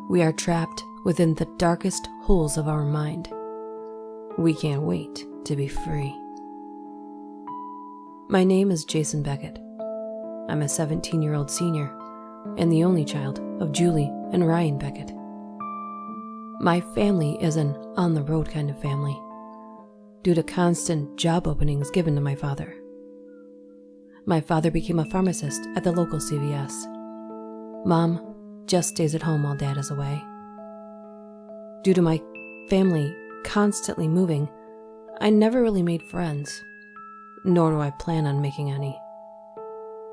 We are trapped within the darkest holes of our mind. We can't wait to be free. My name is Jason Beckett. I'm a 17-year-old senior and the only child of Julie and Ryan Beckett. My family is an on-the-road kind of family due to constant job openings given to my father. My father became a pharmacist at the local CVS. Mom just stays at home while Dad is away. Due to my family constantly moving, I never really made friends, nor do I plan on making any.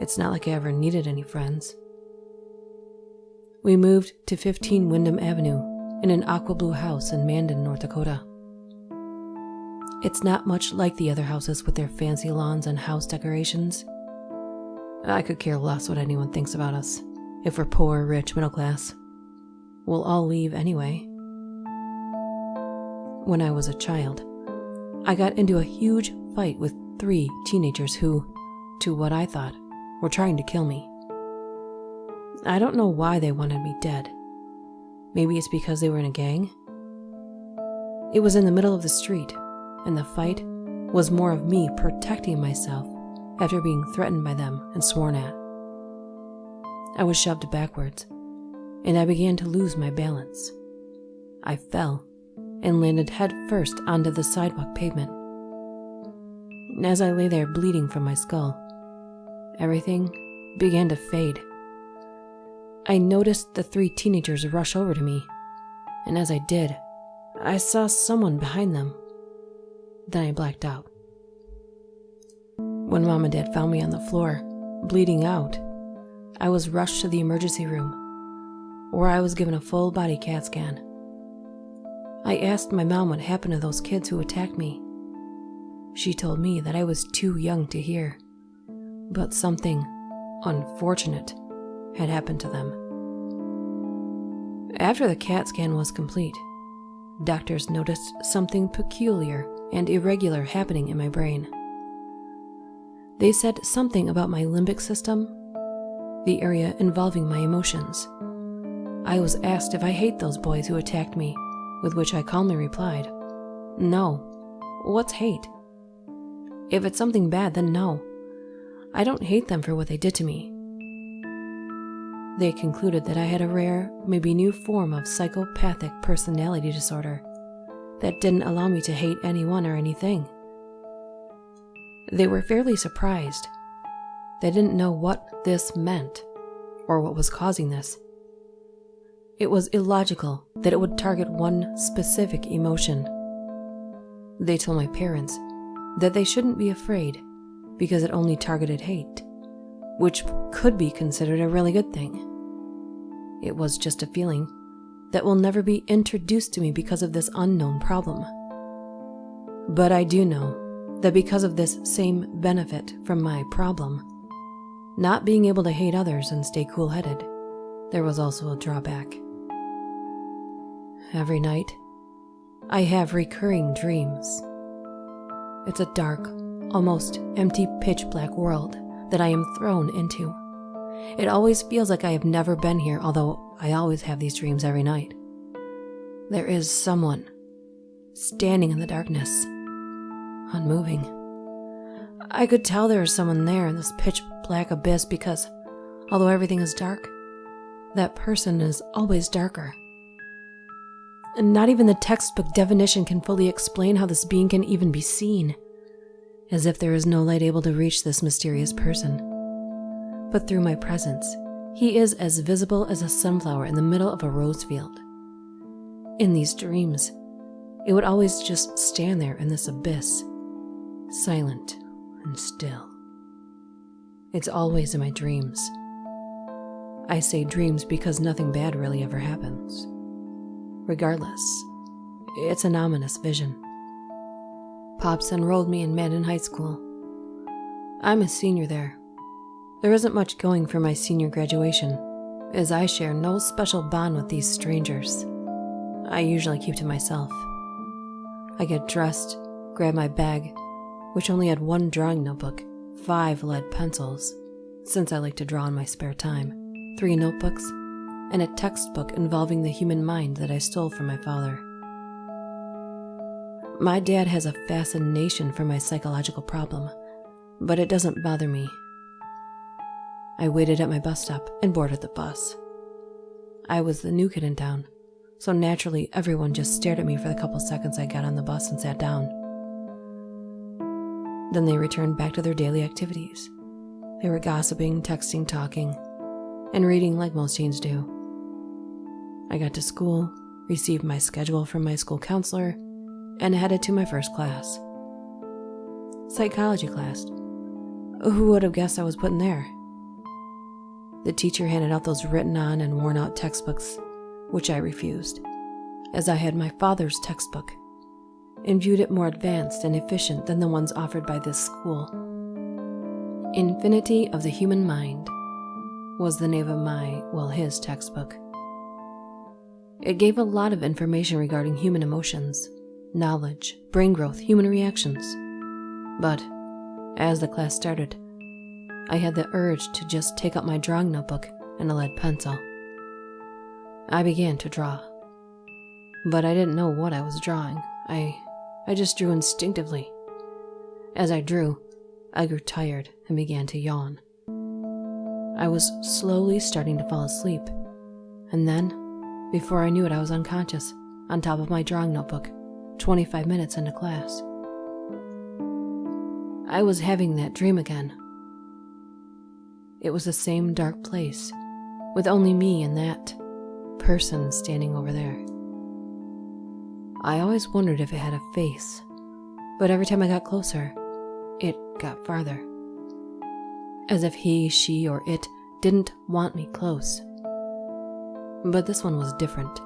It's not like I ever needed any friends. We moved to 15 Wyndham Avenue in an aqua blue house in Mandan, North Dakota. It's not much like the other houses with their fancy lawns and house decorations. I could care less what anyone thinks about us. If we're poor, rich, middle class, we'll all leave anyway. When I was a child, I got into a huge fight with 3 teenagers who, to what I thought, were trying to kill me. I don't know why they wanted me dead. Maybe it's because they were in a gang? It was in the middle of the street, and the fight was more of me protecting myself after being threatened by them and sworn at. I was shoved backwards, and I began to lose my balance. I fell and landed head first onto the sidewalk pavement. As I lay there bleeding from my skull, everything began to fade. I noticed the 3 teenagers rush over to me, and as I did, I saw someone behind them. Then I blacked out. When Mom and Dad found me on the floor, bleeding out, I was rushed to the emergency room, where I was given a full-body CAT scan. I asked my mom what happened to those kids who attacked me. She told me that I was too young to hear, but something unfortunate had happened to them. After the CAT scan was complete, doctors noticed something peculiar and irregular happening in my brain. They said something about my limbic system, the area involving my emotions. I was asked if I hate those boys who attacked me, with which I calmly replied, "No. What's hate? If it's something bad, then no. I don't hate them for what they did to me." They concluded that I had a rare, maybe new form of psychopathic personality disorder that didn't allow me to hate anyone or anything. They were fairly surprised. They didn't know what this meant or what was causing this. It was illogical that it would target one specific emotion. They told my parents that they shouldn't be afraid because it only targeted hate, which could be considered a really good thing. It was just a feeling that will never be introduced to me because of this unknown problem. But I do know that because of this same benefit from my problem, not being able to hate others and stay cool-headed, there was also a drawback. Every night, I have recurring dreams. It's a dark, almost empty pitch-black world that I am thrown into. It always feels like I have never been here, although I always have these dreams every night. There is someone standing in the darkness, unmoving. I could tell there is someone there in this pitch-black abyss because, although everything is dark, that person is always darker. And not even the textbook definition can fully explain how this being can even be seen, as if there is no light able to reach this mysterious person. But through my presence, he is as visible as a sunflower in the middle of a rose field. In these dreams, it would always just stand there in this abyss, silent and still. It's always in my dreams. I say dreams because nothing bad really ever happens. Regardless, it's an ominous vision. Pops enrolled me in Mandan High School. I'm a senior there. There isn't much going for my senior graduation, as I share no special bond with these strangers. I usually keep to myself. I get dressed, grab my bag, which only had 1 drawing notebook, 5 lead pencils, since I like to draw in my spare time, 3 notebooks, and a textbook involving the human mind that I stole from my father. My dad has a fascination for my psychological problem, but it doesn't bother me. I waited at my bus stop and boarded the bus. I was the new kid in town, so naturally everyone just stared at me for the couple seconds I got on the bus and sat down. Then they returned back to their daily activities. They were gossiping, texting, talking, and reading like most teens do. I got to school, received my schedule from my school counselor, and headed to my first class. Psychology class. Who would have guessed I was put in there? The teacher handed out those written on and worn out textbooks, which I refused, as I had my father's textbook and viewed it more advanced and efficient than the ones offered by this school. Infinity of the Human Mind was the name of his textbook. It gave a lot of information regarding human emotions, knowledge, brain growth, human reactions. But as the class started, I had the urge to just take up my drawing notebook and a lead pencil. I began to draw, but I didn't know what I was drawing. I just drew instinctively. As I drew, I grew tired and began to yawn. I was slowly starting to fall asleep, and then, before I knew it, I was unconscious, on top of my drawing notebook, 25 minutes into class. I was having that dream again. It was the same dark place, with only me and that person standing over there. I always wondered if it had a face, but every time I got closer, it got farther. As if he, she, or it didn't want me close. But this one was different.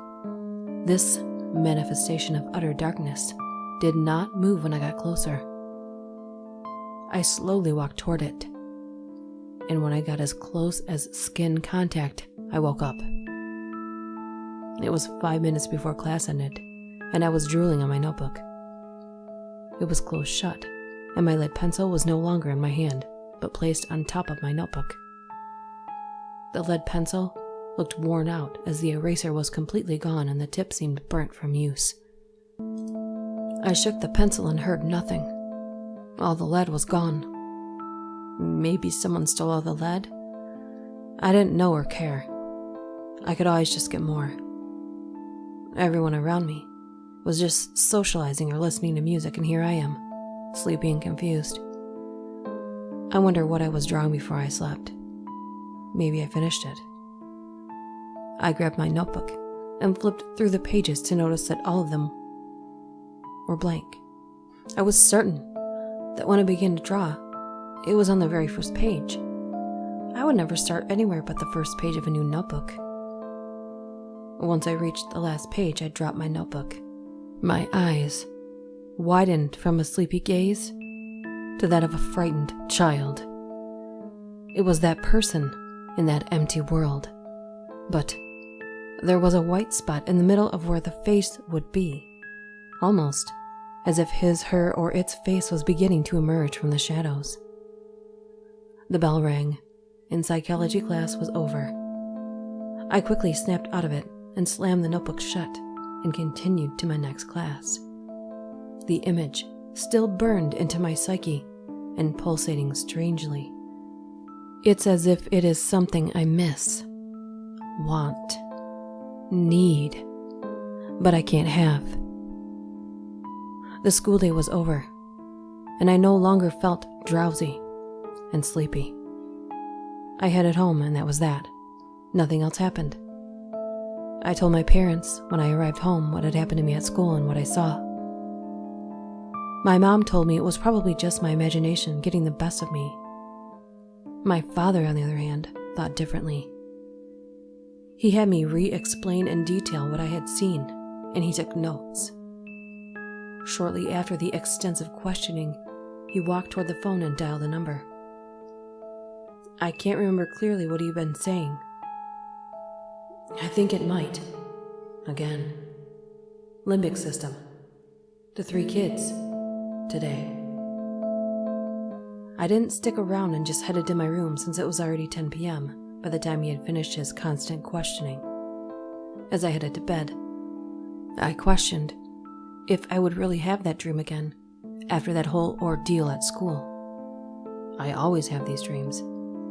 This manifestation of utter darkness did not move when I got closer. I slowly walked toward it, and when I got as close as skin contact, I woke up. It was 5 minutes before class ended, and I was drooling on my notebook. It was closed shut, and my lead pencil was no longer in my hand, but placed on top of my notebook. The lead pencil looked worn out as the eraser was completely gone and the tip seemed burnt from use. I shook the pencil and heard nothing. All the lead was gone. Maybe someone stole all the lead? I didn't know or care. I could always just get more. Everyone around me was just socializing or listening to music, and here I am, sleepy and confused. I wonder what I was drawing before I slept. Maybe I finished it. I grabbed my notebook and flipped through the pages to notice that all of them were blank. I was certain that when I began to draw, it was on the very first page. I would never start anywhere but the first page of a new notebook. Once I reached the last page, I dropped my notebook. My eyes widened from a sleepy gaze to that of a frightened child. It was that person in that empty world, but there was a white spot in the middle of where the face would be, almost as if his, her, or its face was beginning to emerge from the shadows. The bell rang, and psychology class was over. I quickly snapped out of it and slammed the notebook shut and continued to my next class. The image still burned into my psyche and pulsating strangely. It's as if it is something I miss, want, need, but I can't have. The school day was over, and I no longer felt drowsy and sleepy. I headed home, and that was that. Nothing else happened. I told my parents when I arrived home what had happened to me at school and what I saw. My mom told me it was probably just my imagination getting the best of me. My father, on the other hand, thought differently. He had me re-explain in detail what I had seen, and he took notes. Shortly after the extensive questioning, he walked toward the phone and dialed a number. I can't remember clearly what he'd been saying. I think it might. Again. Limbic system. The 3 kids. Today. I didn't stick around and just headed to my room since it was already 10 p.m. by the time he had finished his constant questioning. as I headed to bed. I questioned if I would really have that dream again after that whole ordeal at school. I always have these dreams,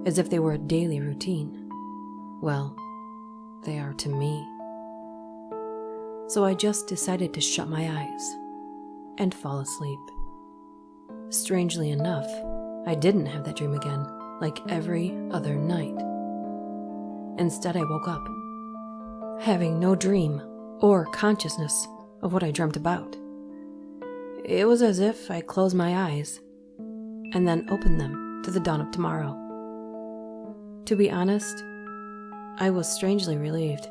as if they were a daily routine. Well, they are to me. So I just decided to shut my eyes and fall asleep. Strangely enough, I didn't have that dream again, like every other night. Instead, I woke up, having no dream or consciousness of what I dreamt about. It was as if I closed my eyes and then opened them to the dawn of tomorrow. To be honest, I was strangely relieved.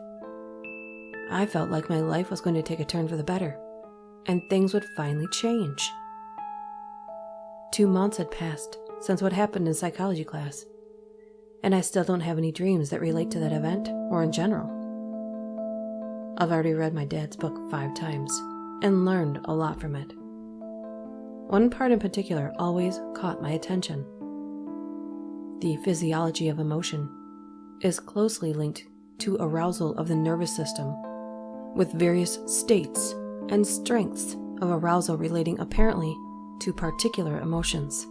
I felt like my life was going to take a turn for the better, and things would finally change. 2 months had passed since what happened in psychology class, and I still don't have any dreams that relate to that event or in general. I've already read my dad's book 5 times and learned a lot from it. One part in particular always caught my attention. The physiology of emotion is closely linked to arousal of the nervous system, with various states and strengths of arousal relating apparently to particular emotions.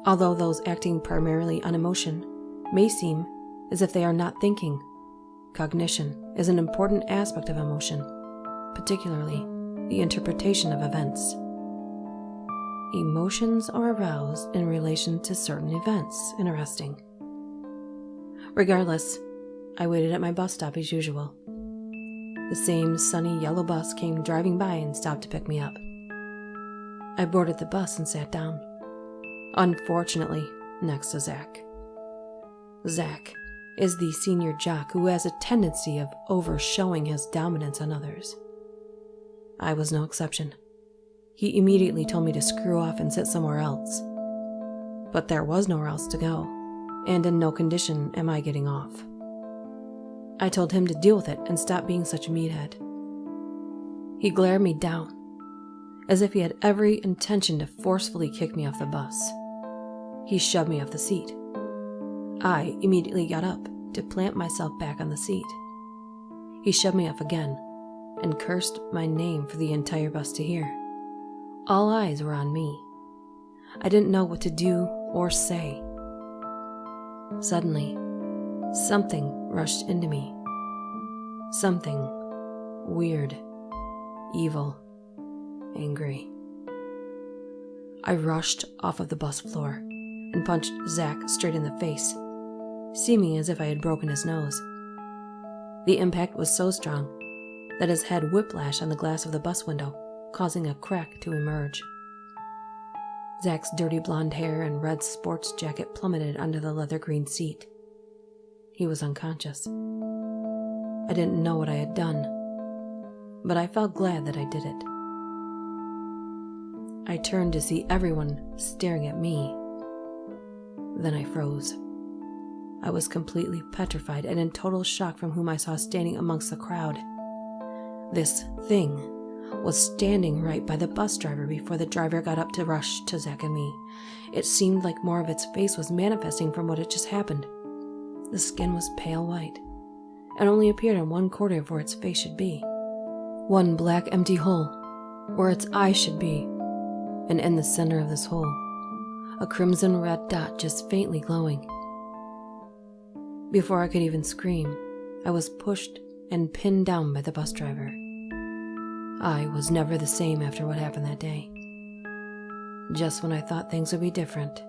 Although those acting primarily on emotion may seem as if they are not thinking, cognition is an important aspect of emotion, particularly the interpretation of events. Emotions are aroused in relation to certain events. Interesting. Regardless, I waited at my bus stop as usual. The same sunny yellow bus came driving by and stopped to pick me up. I boarded the bus and sat down, unfortunately next to Zach. Zach is the senior jock who has a tendency of overshowing his dominance on others. I was no exception. He immediately told me to screw off and sit somewhere else. But there was nowhere else to go, and in no condition am I getting off. I told him to deal with it and stop being such a meathead. He glared me down, as if he had every intention to forcefully kick me off the bus. He shoved me off the seat. I immediately got up to plant myself back on the seat. He shoved me off again and cursed my name for the entire bus to hear. All eyes were on me. I didn't know what to do or say. Suddenly, something rushed into me. Something weird, evil, angry. I rushed off of the bus floor and punched Zach straight in the face, seeming as if I had broken his nose. The impact was so strong that his head whiplashed on the glass of the bus window, causing a crack to emerge. Zach's dirty blonde hair and red sports jacket plummeted under the leather green seat. He was unconscious. I didn't know what I had done, but I felt glad that I did it. I turned to see everyone staring at me. Then I froze. I was completely petrified and in total shock from whom I saw standing amongst the crowd. This thing was standing right by the bus driver before the driver got up to rush to Zach and me. It seemed like more of its face was manifesting from what had just happened. The skin was pale white and only appeared in one quarter of where its face should be. One black empty hole where its eyes should be, and in the center of this hole, a crimson red dot just faintly glowing. Before I could even scream, I was pushed and pinned down by the bus driver. I was never the same after what happened that day. Just when I thought things would be different,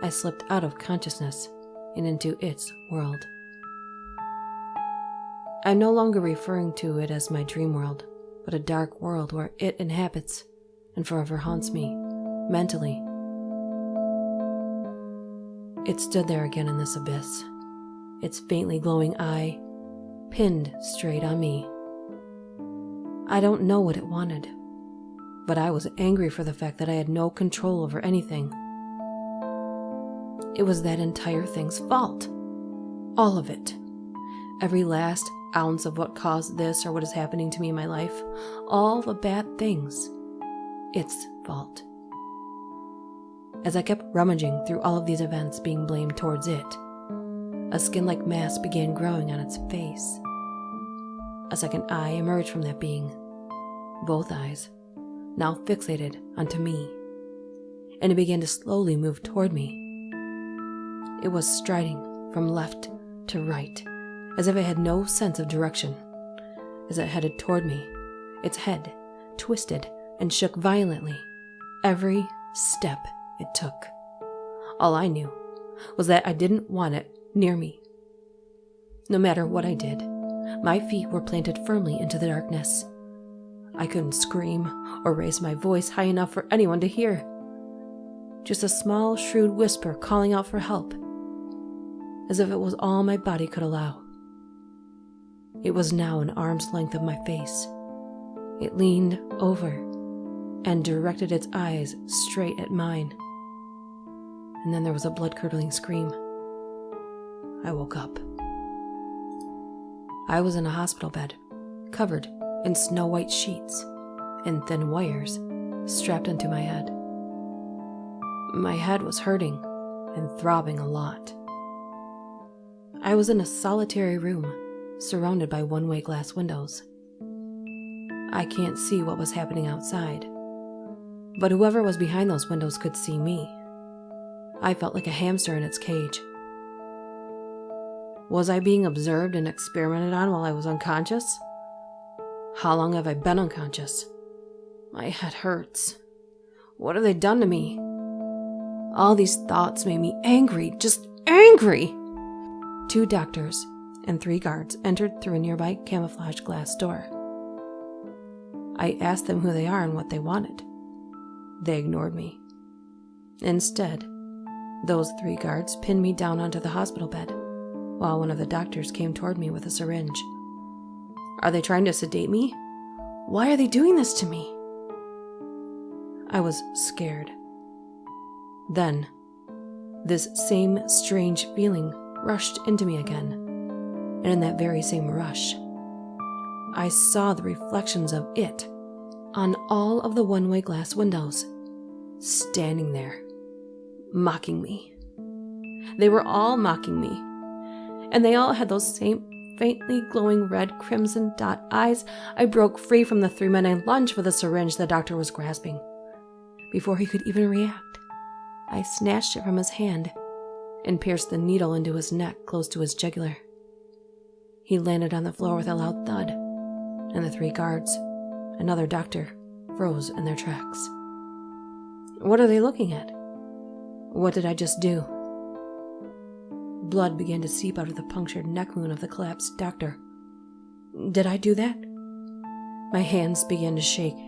I slipped out of consciousness and into its world. I'm no longer referring to it as my dream world, but a dark world where it inhabits and forever haunts me, mentally. It stood there again in this abyss, its faintly glowing eye pinned straight on me. I don't know what it wanted, but I was angry for the fact that I had no control over anything. It was that entire thing's fault. All of it. Every last ounce of what caused this or what is happening to me in my life. All the bad things. Its fault. As I kept rummaging through all of these events being blamed towards it, a skin-like mask began growing on its face, A second eye emerged from that being, both eyes now fixated onto me, and it began to slowly move toward me. It was striding from left to right, as if it had no sense of direction. As it headed toward me, its head twisted and shook violently every step it took. All I knew was that I didn't want it near me. No matter what I did, my feet were planted firmly into the darkness. I couldn't scream or raise my voice high enough for anyone to hear. Just a small, shrewd whisper calling out for help, as if it was all my body could allow. It was now an arm's length of my face. It leaned over and directed its eyes straight at mine. And then there was a blood-curdling scream. I woke up. I was in a hospital bed, covered in snow-white sheets and thin wires strapped onto my head. My head was hurting and throbbing a lot. I was in a solitary room, surrounded by one-way glass windows. I can't see what was happening outside, but whoever was behind those windows could see me. I felt like a hamster in its cage. Was I being observed and experimented on while I was unconscious? How long have I been unconscious? My head hurts. What have they done to me? All these thoughts made me angry, just angry. 2 doctors and 3 guards entered through a nearby camouflage glass door. I asked them who they are and what they wanted. They ignored me. Instead, those 3 guards pinned me down onto the hospital bed, while one of the doctors came toward me with a syringe. Are they trying to sedate me? Why are they doing this to me? I was scared. Then, this same strange feeling rushed into me again, and in that very same rush, I saw the reflections of it on all of the one-way glass windows, standing there, mocking me. They were all mocking me, and they all had those same faintly glowing red crimson dot eyes. I broke free from the 3 men and lunged for the syringe the doctor was grasping. Before he could even react, I snatched it from his hand and pierced the needle into his neck close to his jugular. He landed on the floor with a loud thud, and the 3 guards, another doctor, froze in their tracks. What are they looking at? What did I just do? Blood began to seep out of the punctured neck wound of the collapsed doctor. Did I do that? My hands began to shake,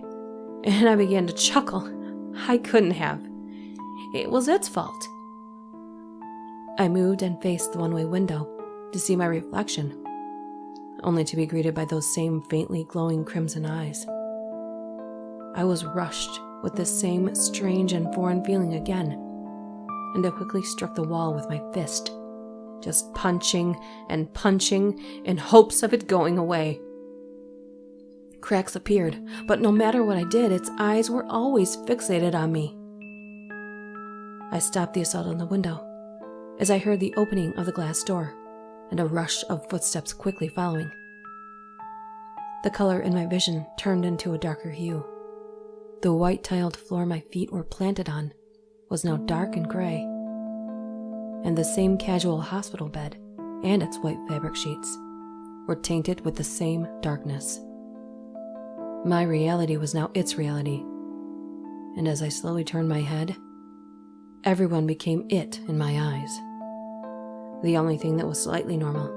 and I began to chuckle. I couldn't have. It was its fault. I moved and faced the one-way window to see my reflection, only to be greeted by those same faintly glowing crimson eyes. I was rushed with the same strange and foreign feeling again, and I quickly struck the wall with my fist, just punching and punching in hopes of it going away. Cracks appeared, but no matter what I did, its eyes were always fixated on me. I stopped the assault on the window as I heard the opening of the glass door and a rush of footsteps quickly following. The color in my vision turned into a darker hue. The white-tiled floor my feet were planted on was now dark and gray, and the same casual hospital bed and its white fabric sheets were tainted with the same darkness. My reality was now its reality, and as I slowly turned my head, everyone became it in my eyes. The only thing that was slightly normal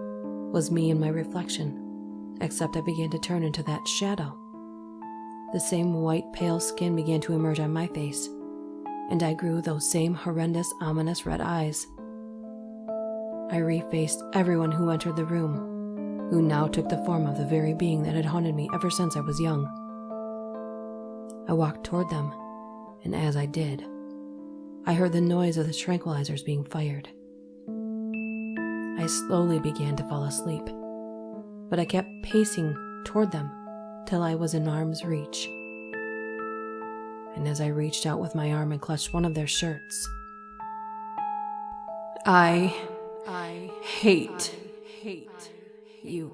was me and my reflection, except I began to turn into that shadow. The same white, pale skin began to emerge on my face, and I grew those same horrendous, ominous red eyes. I refaced everyone who entered the room, who now took the form of the very being that had haunted me ever since I was young. I walked toward them, and as I did, I heard the noise of the tranquilizers being fired. I slowly began to fall asleep, but I kept pacing toward them till I was in arm's reach. And as I reached out with my arm and clutched one of their shirts, I hate you.